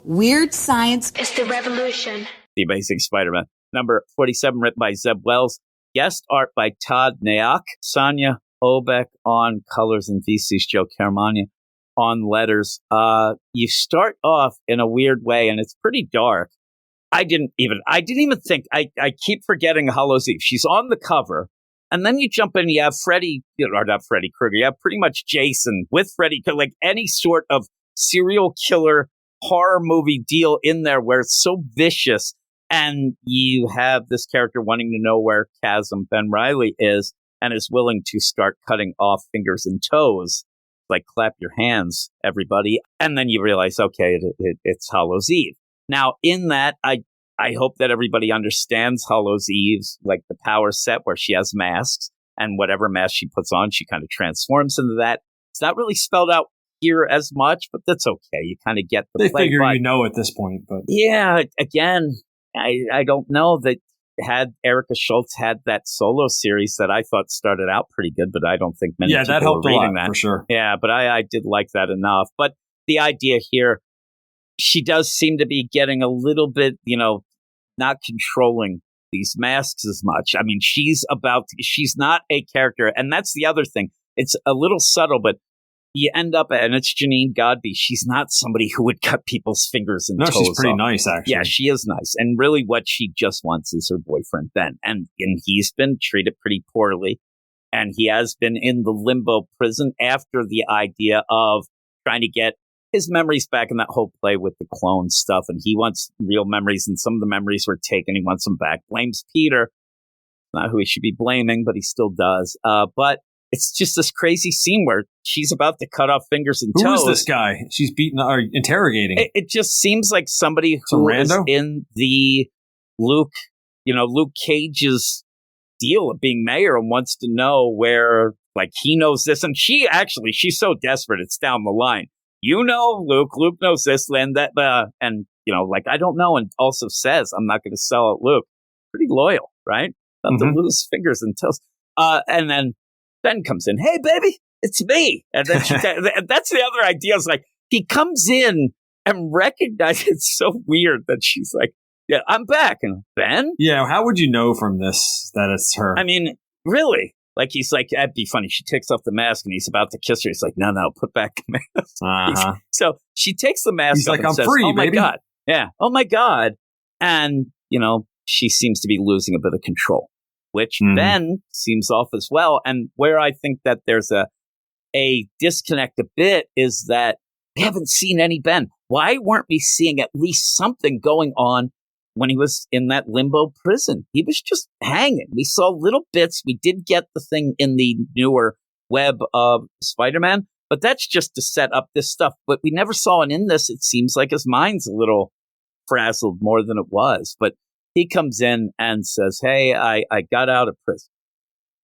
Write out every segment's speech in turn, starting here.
Weird science is the revolution. The Amazing Spider-Man. Number 47, written by Zeb Wells. Guest art by Todd Nayak. Sonia Obeck on colors and VC's Joe Caramagna on letters. You start off in a weird way, and it's pretty dark. I didn't even think. I keep forgetting Hallows Eve. She's on the cover, and then you jump in. You have Freddy, or not Freddy Krueger. You have pretty much Jason with Freddy, like any sort of serial killer horror movie deal in there where it's so vicious. And you have this character wanting to know where Chasm Ben Reilly is and is willing to start cutting off fingers and toes. Like, clap your hands, everybody. And then you realize, okay, it's Hallows Eve. Now, in that, I hope that everybody understands Hallows Eve's, like, the power set where she has masks, and whatever mask she puts on, she kind of transforms into that. It's not really spelled out here as much, but that's okay. You kind of get the play. They figure you know at this point. But yeah, again, I don't know that had Erica Schultz had that solo series that I thought started out pretty good, but I don't think many people that helped were reading a lot, that. For sure. Yeah, but I did like that enough. But the idea here, she does seem to be getting a little bit, not controlling these masks as much. I mean, she's not a character. And that's the other thing. It's a little subtle, but you end up, and it's Janine Godby. She's not somebody who would cut people's fingers and toes off. No, she's pretty nice, actually. Yeah, she is nice. And really what she just wants is her boyfriend, Ben. And he's been treated pretty poorly. And he has been in the limbo prison after the idea of trying to get his memories back in that whole play with the clone stuff. And he wants real memories, and some of the memories were taken. He wants them back. Blames Peter. Not who he should be blaming, but he still does. But it's just this crazy scene where she's about to cut off fingers and toes. Who is this guy? She's beating or interrogating. It just seems like somebody who is in the Luke Cage's deal of being mayor and wants to know where, like, he knows this. And she's so desperate, it's down the line. Luke knows this and that, I don't know. And also says, I'm not going to sell it, Luke. Pretty loyal, right? Not to lose fingers and toes. And then Ben comes in. Hey, baby, it's me. And then that's the other idea. Is like, he comes in and recognizes. It's so weird that she's like, yeah, I'm back. And Ben? Yeah, how would you know from this that it's her? I mean, really? Like, he's like, that'd be funny. She takes off the mask and he's about to kiss her. He's like, no, put back the mask. So she takes the mask he's off like, and I'm says, free, oh, my baby. God. Yeah. Oh, my God. And, she seems to be losing a bit of control, which Ben seems off as well. And where I think that there's a disconnect a bit is that we haven't seen any Ben. Why weren't we seeing at least something going on when he was in that limbo prison? He was just hanging. We saw little bits. We did get the thing in the newer web of Spider-Man, but that's just to set up this stuff. But we never saw it in this. It seems like his mind's a little frazzled more than it was. But he comes in and says, hey, I got out of prison.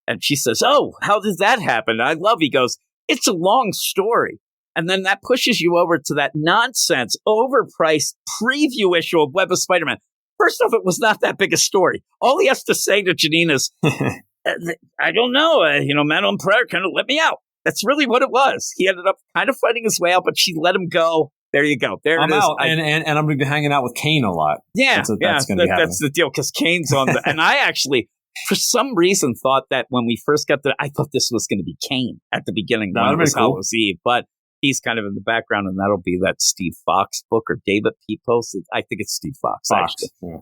And she says, oh, how did that happen? He goes, it's a long story. And then that pushes you over to that nonsense, overpriced preview issue of Web of Spider-Man. First off, it was not that big a story. All he has to say to Janine is, I don't know, Madeline Pryor kind of let me out. That's really what it was. He ended up kind of fighting his way out, but she let him go. There you go. There I'm it is. out, and I'm going to be hanging out with Kane a lot. Yeah, that's the deal, because Kane's on the... And I actually, for some reason, thought that when we first got I thought this was going to be Kane at the beginning when it was Hallows Eve, but he's kind of in the background, and that'll be that Steve Fox book or David P. posted. I think it's Steve Fox.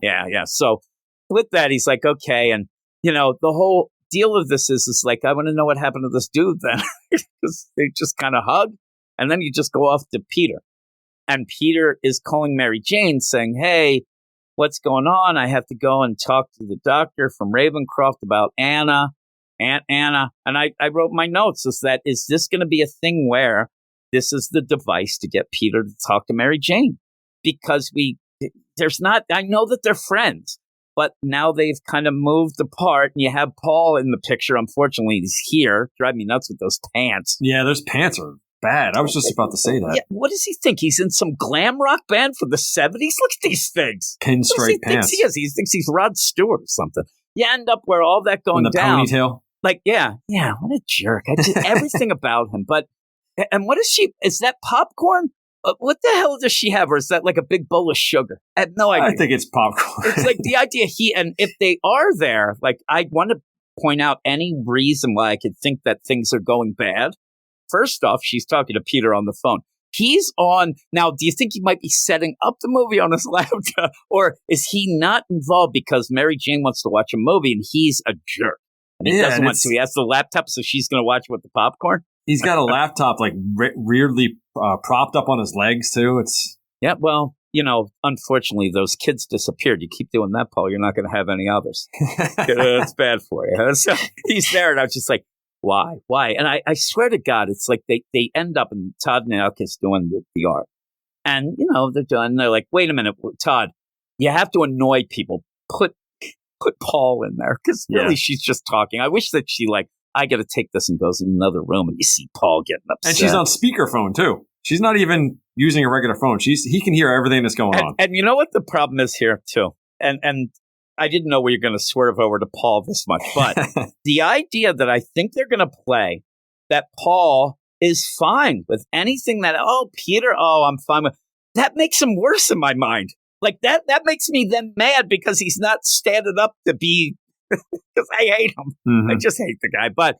Yeah. So with that, he's like, okay. And, the whole deal of this is like, I want to know what happened to this dude then. Because they just kind of hug, and then you just go off to Peter. And Peter is calling Mary Jane saying, hey, what's going on? I have to go and talk to the doctor from Ravencroft about Aunt Anna. And I wrote my notes is this going to be a thing where this is the device to get Peter to talk to Mary Jane? Because I know that they're friends, but now they've kind of moved apart, and you have Paul in the picture. Unfortunately, he's here. Drive me nuts with those pants. Yeah, those pants are bad. I was just about to say that. Yeah, what does he think? He's in some glam rock band from the 70s? Look at these things. Pinstripe pants. He thinks he's Rod Stewart or something. You end up where all that going down. Ponytail. Like, yeah, what a jerk. I did everything about him. But, and what is she? Is that popcorn? What the hell does she have? Or is that like a big bowl of sugar? I have no idea. I think it's popcorn. It's like the idea and if they are there, like I want to point out any reason why I could think that things are going bad. First off, she's talking to Peter on the phone. He's on. Now, do you think he might be setting up the movie on his laptop? Or is he not involved because Mary Jane wants to watch a movie and he's a jerk? And he doesn't want to. He has the laptop, so she's going to watch with the popcorn? He's got a laptop like weirdly propped up on his legs too. Yeah, well, unfortunately, those kids disappeared. You keep doing that, Paul, you're not going to have any others. It's bad for you. So he's there, and I was just like, why? And I swear to God, it's like they end up, and Todd Nauk is doing the art. And, they're like, wait a minute, Todd, you have to annoy people. Put Paul in there, because really she's just talking. I wish that she I got to take this and goes in another room and you see Paul getting upset. And she's on speakerphone too. She's not even using a regular phone. He can hear everything that's going on. And you know what the problem is here too? And I didn't know we were going to swerve over to Paul this much, but the idea that I think they're going to play that Paul is fine with anything that, Peter, I'm fine with, that makes him worse in my mind. Like that makes me then mad because he's not standing up to be, because I hate him. Mm-hmm. I just hate the guy. But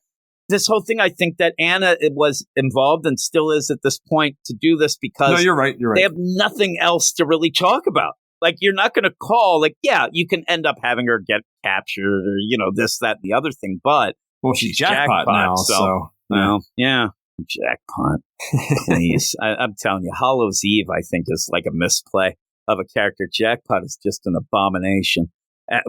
this whole thing, I think that Anna was involved and still is at this point to do this because no, you're right. They have nothing else to really talk about. Like, you're not going to call, you can end up having her get captured or, this, that, and the other thing. But she's jackpot now. So yeah. Jackpot. Please. I'm telling you, Hallows Eve, I think, is like a misplay of a character. Jackpot is just an abomination.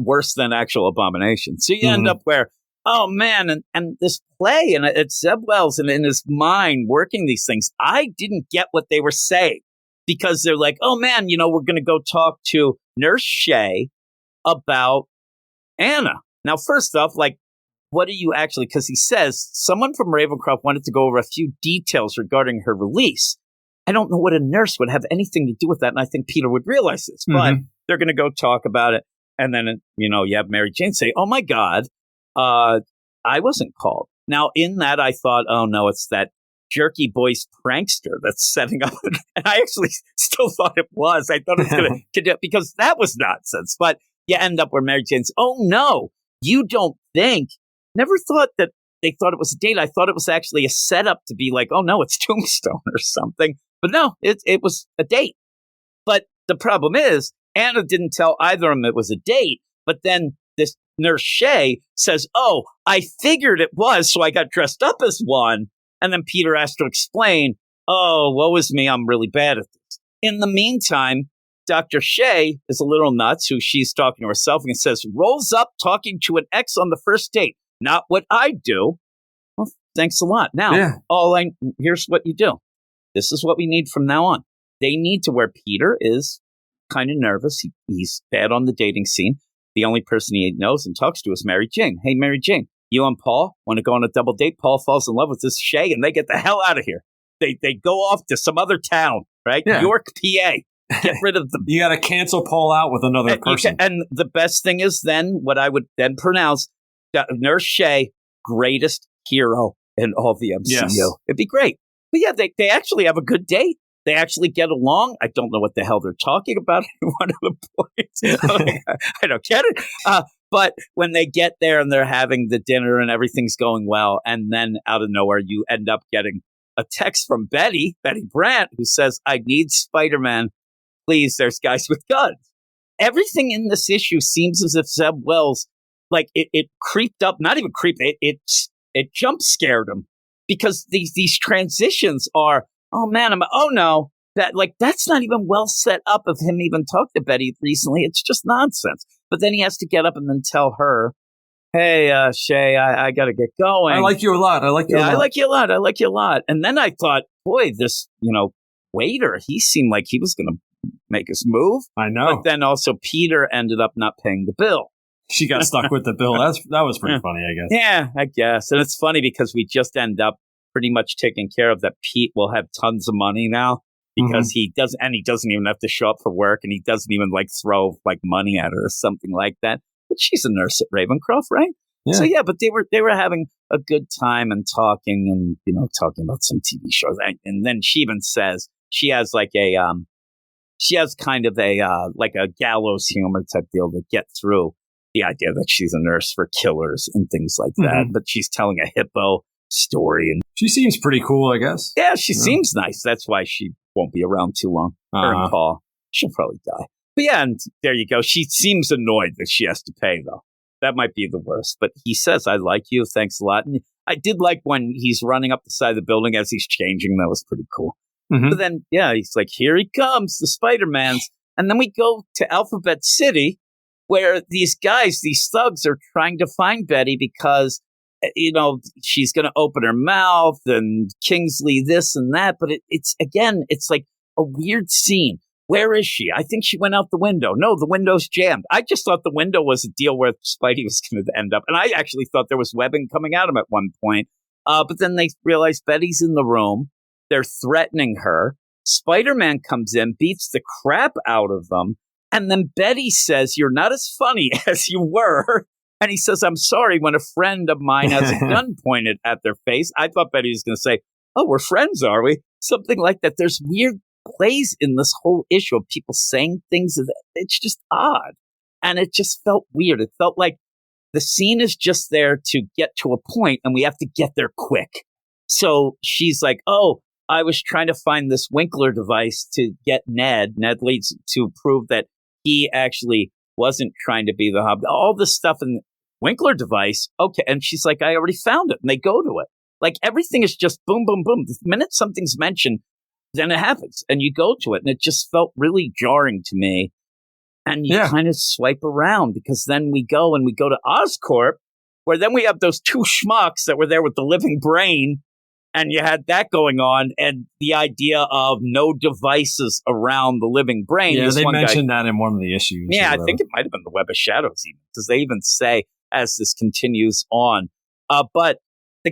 Worse than actual abomination. So you end up where, oh man, and this play, and it's Zeb Wells and in his mind working these things. I didn't get what they were saying because they're like, oh man, we're going to go talk to Nurse Shay about Anna. Now, first off, what are you actually, because he says someone from Ravencroft wanted to go over a few details regarding her release. I don't know what a nurse would have anything to do with that. And I think Peter would realize this, but they're going to go talk about it. And then, you have Mary Jane say, oh, my God, I wasn't called. Now, in that, I thought, oh, no, it's that jerky voice prankster that's setting up. And I actually still thought it was. I thought it was going to, because that was nonsense. But you end up where Mary Jane's, oh, no, you don't think. Never thought that they thought it was a date. I thought it was actually a setup to be like, oh, no, it's Tombstone or something. But no, it was a date. But the problem is, Anna didn't tell either of them it was a date, but then this Nurse Shay says, oh, I figured it was, so I got dressed up as one. And then Peter has to explain, oh, woe is me, I'm really bad at this. In the meantime, Dr. Shay is a little nuts, who she's talking to herself and says, rolls up talking to an ex on the first date. Not what I do. Well, thanks a lot. Now, here's what you do. This is what we need from now on. They need to where Peter is kind of nervous. He's bad on the dating scene. The only person he knows and talks to is Mary Jane. Hey, Mary Jane, you and Paul want to go on a double date? Paul falls in love with this Shay, and they get the hell out of here. They go off to some other town, right? Yeah. York, PA. Get rid of them. You got to cancel Paul out with another person. And the best thing is then what I would then pronounce Nurse Shay, greatest hero in all the MCU. Yes. It'd be great. But yeah, they actually have a good date. They actually get along. I don't know what the hell they're talking about in one of the points. I don't get it. But when they get there and they're having the dinner and everything's going well, and then out of nowhere, you end up getting a text from Betty Brant, who says, I need Spider-Man. Please, there's guys with guns. Everything in this issue seems as if Zeb Wells, it creeped up, not even creeped, it jump scared him. Because these transitions are, oh man, oh no, that's not even well set up of him even talking to Betty recently. It's just nonsense. But then he has to get up and then tell her, hey, Shay, I got to get going. I like you a lot. I like you a lot. And then I thought, boy, this, waiter, he seemed like he was going to make us move. I know. But then also Peter ended up not paying the bill. She got stuck with the bill. That was pretty funny, I guess. Yeah, I guess. And it's funny because we just end up pretty much taking care of that. Pete will have tons of money now because he doesn't even have to show up for work, and he doesn't even throw money at her or something like that. But she's a nurse at Ravencroft, right? Yeah. So yeah, but they were having a good time and talking about some TV shows. And then she even says, she has like she has kind of a like a gallows humor type deal to get through the idea that she's a nurse for killers and things like that. But she's telling a hippo story, and she seems pretty cool, I guess. Yeah, she seems nice. That's why she won't be around too long. Her and Paul, she'll probably die. But yeah, and there you go. She seems annoyed that she has to pay, though. That might be the worst. But he says, "I like you. Thanks a lot." And I did like when he's running up the side of the building as he's changing. That was pretty cool. But then, yeah, he's like, "Here he comes, the Spider-Mans." And then we go to Alphabet City, where these guys, these thugs, are trying to find Betty because, you know, she's going to open her mouth and Kingsley this and that. But it's like a weird scene. Where is she? I think she went out the window. No, the window's jammed. I just thought the window was a deal where Spidey was going to end up. And I actually thought there was webbing coming at him at one point. But then they realized Betty's in the room. They're threatening her. Spider-Man comes in, beats the crap out of them. And then Betty says, "You're not as funny as you were." And he says, "I'm sorry," when a friend of mine has a gun pointed at their face. I thought Betty was going to say, "Oh, we're friends, are we?" Something like that. There's weird plays in this whole issue of people saying things. It's just odd. And it just felt weird. It felt like the scene is just there to get to a point and we have to get there quick. So she's like, "Oh, I was trying to find this Winkler device to get Ned. Ned leads to prove that he actually wasn't trying to be the Hobbit." All this stuff in the Winkler device. Okay. And she's like, "I already found it." And they go to it. Like everything is just boom, boom, boom. The minute something's mentioned, then it happens and you go to it. And it just felt really jarring to me. And you kind of swipe around because then we go to Oscorp, where then we have those two schmucks that were there with the living brain. And you had that going on, and the idea of no devices around the living brain. Yeah, they mentioned that in one of the issues. Yeah, I think it might have been the Web of Shadows, even, because they even say as this continues on. But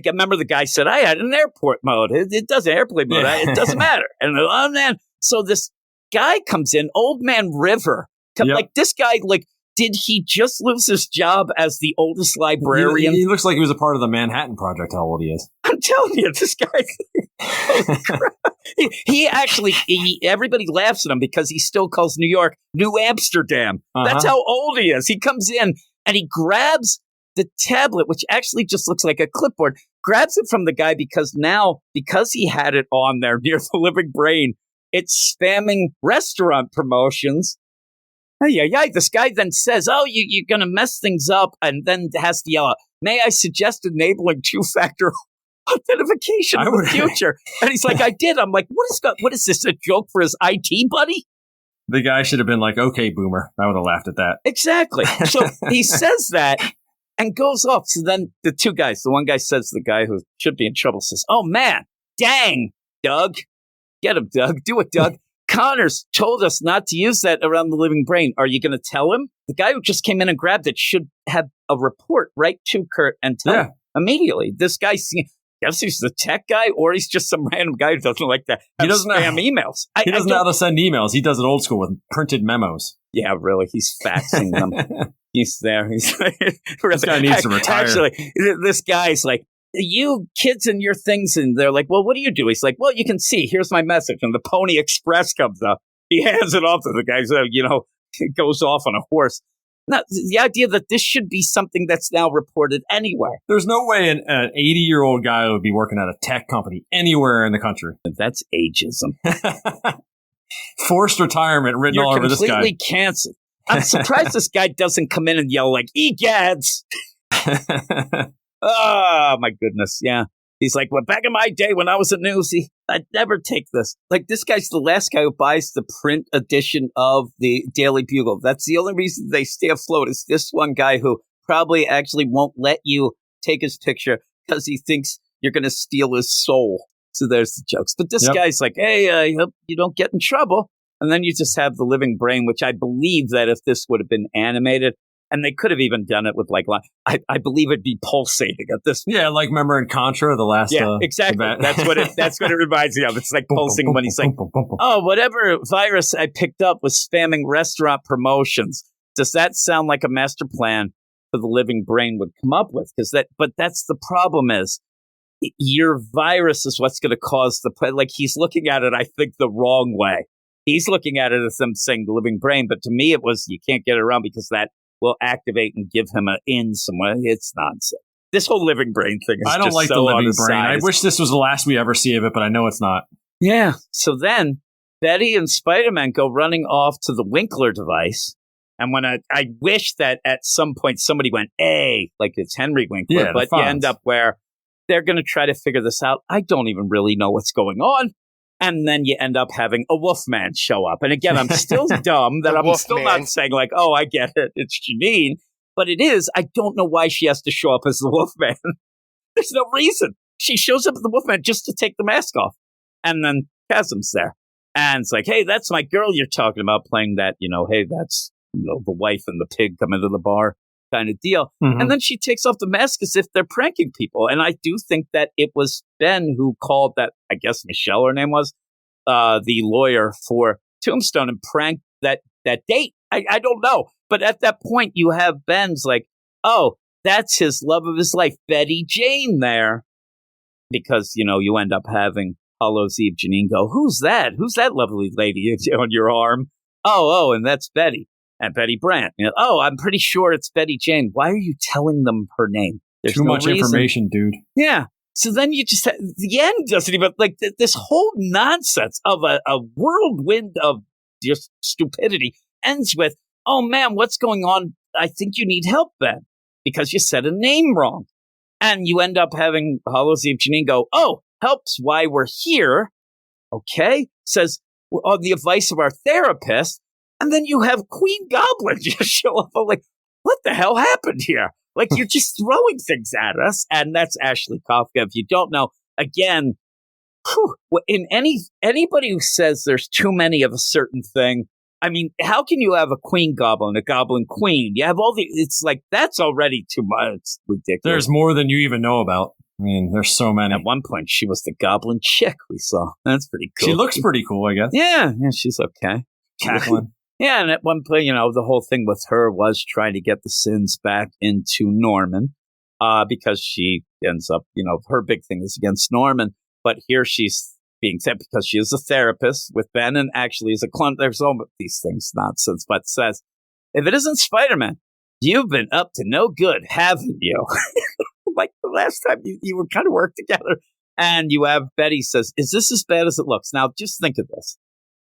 remember, the guy said, "I had an airport mode. It does airplane mode. It doesn't matter." And then, so this guy comes in, Old Man River. Like this guy, like, did he just lose his job as the oldest librarian? He looks like he was a part of the Manhattan Project, how old he is. I'm telling you, this guy, holy crap. He actually, everybody laughs at him because he still calls New York New Amsterdam. That's how old he is. He comes in and he grabs the tablet, which actually just looks like a clipboard, grabs it from the guy because he had it on there near the living brain, it's spamming restaurant promotions. This guy then says, "Oh, you're going to mess things up," and then has to yell out, "May I suggest enabling two-factor authentication in the future?" And he's like, "I did." I'm like, what is this, a joke for his IT buddy? The guy should have been like, "Okay, boomer." I would have laughed at that. Exactly. So he says that and goes off. So then the two guys, the one guy says, the guy who should be in trouble says, "Oh, man, dang, Doug. Get him, Doug. Do it, Doug. Connors told us not to use that around the living brain. Are you going to tell him?" The guy who just came in and grabbed it should have a report right to Kurt and tell him immediately. This guy, guess he's the tech guy, or he's just some random guy who doesn't like that. He doesn't spam emails. He doesn't know how to send emails. He does it old school with printed memos. Yeah, really. He's faxing them. He's there. He's this guy needs to retire. Actually, this guy's like, "You kids and your things," and they're like, "Well, what do you do?" He's like, "Well, you can see. Here's my message." And the Pony Express comes up. He hands it off to the guy. So, it goes off on a horse. Now, the idea that this should be something that's now reported anywhere. There's no way an 80-year-old guy would be working at a tech company anywhere in the country. That's ageism. Forced retirement written all over this guy. You're completely canceled. I'm surprised this guy doesn't come in and yell like, "Egads!" Oh, my goodness. Yeah. He's like, "Well, back in my day when I was a newsie, I'd never take this." Like, this guy's the last guy who buys the print edition of the Daily Bugle. That's the only reason they stay afloat, is this one guy who probably actually won't let you take his picture because he thinks you're going to steal his soul. So there's the jokes. But this guy's like, "Hey, I hope you don't get in trouble." And then you just have the living brain, which I believe that if this would have been animated, and they could have even done it with I believe it'd be pulsating at this. Yeah, like remember in Contra, the last. Yeah, exactly. That's what it reminds me of. It's like pulsing when he's like, "Oh, whatever virus I picked up was spamming restaurant promotions." Does that sound like a master plan for the living brain would come up with? But that's the problem is your virus is what's going to cause like he's looking at it, I think, the wrong way. He's looking at it as them saying the living brain, but to me it was, you can't get it around because that will activate and give him an in somewhere. It's nonsense. This whole living brain thing is I don't just like so the living brain. I wish this was the last we ever see of it, but I know it's not. Yeah. So then Betty and Spider-Man go running off to the Winkler device. And when I wish that at some point somebody went, hey, like it's Henry Winkler, but you end up where they're going to try to figure this out. I don't even really know what's going on. And then you end up having a Wolfman show up. And again, I'm still dumb that I'm still not saying like, oh, I get it. It's Janine. But it is. I don't know why she has to show up as the Wolfman. There's no reason. She shows up as the Wolfman just to take the mask off. And then Chasm's there. And it's like, hey, that's my girl you're talking about, playing that, hey, that's, the wife and the pig come into the bar kind of deal. Mm-hmm. And then she takes off the mask as if they're pranking people. And I do think that it was Ben who called that, I guess Michelle, her name was, the lawyer for Tombstone, and pranked that date. I don't know. But at that point, you have Ben's like, oh, that's his love of his life, Betty Jane there. Because, you end up having Hallows Eve Janine go, who's that? Who's that lovely lady on your arm? Oh, and that's Betty. And Betty Brant. Oh, I'm pretty sure it's Betty Jane. Why are you telling them her name? There's too much information, dude. Yeah. So then you just the end doesn't even like this whole nonsense of a whirlwind of just stupidity ends with, oh man, what's going on? I think you need help, Ben, because you said a name wrong. And you end up having Hallows Eve Janine go, oh, help's why we're here. Okay. Says on the advice of our therapist. And then you have Queen Goblin just show up. I'm like, what the hell happened here? Like, you're just throwing things at us. And that's Ashley Kafka. If you don't know, again, in anybody who says there's too many of a certain thing, I mean, how can you have a Queen Goblin, a Goblin Queen? You have it's like, that's already too much. It's ridiculous. There's more than you even know about. I mean, there's so many. At one point, she was the Goblin chick we saw. That's pretty cool. She looks pretty cool, I guess. Yeah, she's okay. Cackling. Yeah, and at one point, the whole thing with her was trying to get the sins back into Norman, because she ends up, her big thing is against Norman. But here she's being sent because she is a therapist with Ben, and actually is a clone. There's all these things nonsense, but says, if it isn't Spider-Man, you've been up to no good, haven't you? Like the last time you were kind of worked together. And you have Betty says, is this as bad as it looks? Now, just think of this.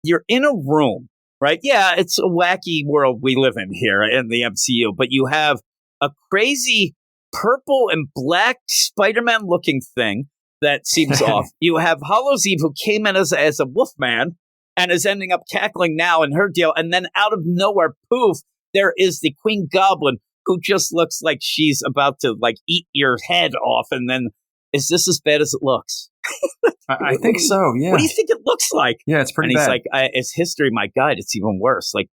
You're in a room. Right? Yeah, it's a wacky world we live in here in the MCU, but you have a crazy purple and black Spider-Man looking thing that seems off. You have Hallows Eve, who came in as a Wolfman and is ending up cackling now in her deal. And then out of nowhere, poof, there is the Queen Goblin, who just looks like she's about to like eat your head off. And then, is this as bad as it looks? I think so, yeah. What do you think it looks like? Yeah, it's pretty bad. And he's like, it's history, my guide. It's even worse. Like,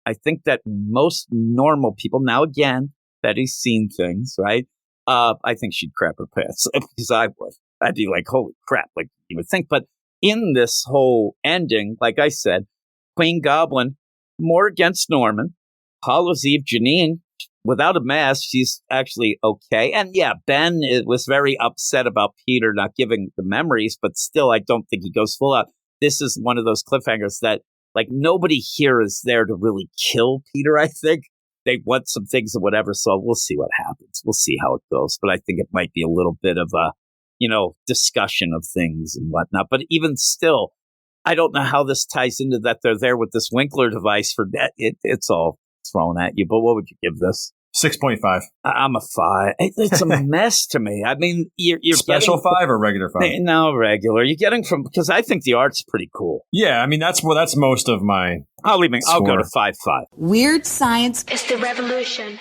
I think that most normal people, now again, Betty's seen things, right? I think she'd crap her pants, because I would. I'd be like, holy crap, like you would think. But in this whole ending, like I said, Queen Goblin, more against Norman. Hallows Eve Janine, without a mask, she's actually okay. And yeah, Ben was very upset about Peter not giving the memories, but still, I don't think he goes full out. This is one of those cliffhangers that, like, nobody here is there to really kill Peter, I think. They want some things or whatever, so we'll see what happens. We'll see how it goes. But I think it might be a little bit of a, discussion of things and whatnot. But even still, I don't know how this ties into that they're there with this Winkler device for that. It's all thrown at you. But what would you give this? 6.5. I'm a 5. It's a mess to me. I mean, you're special getting, 5 or regular 5? No, regular. You're getting because I think the art's pretty cool. Yeah, I mean that's most of my. I'll go to 5.5. Weird science is the revolution.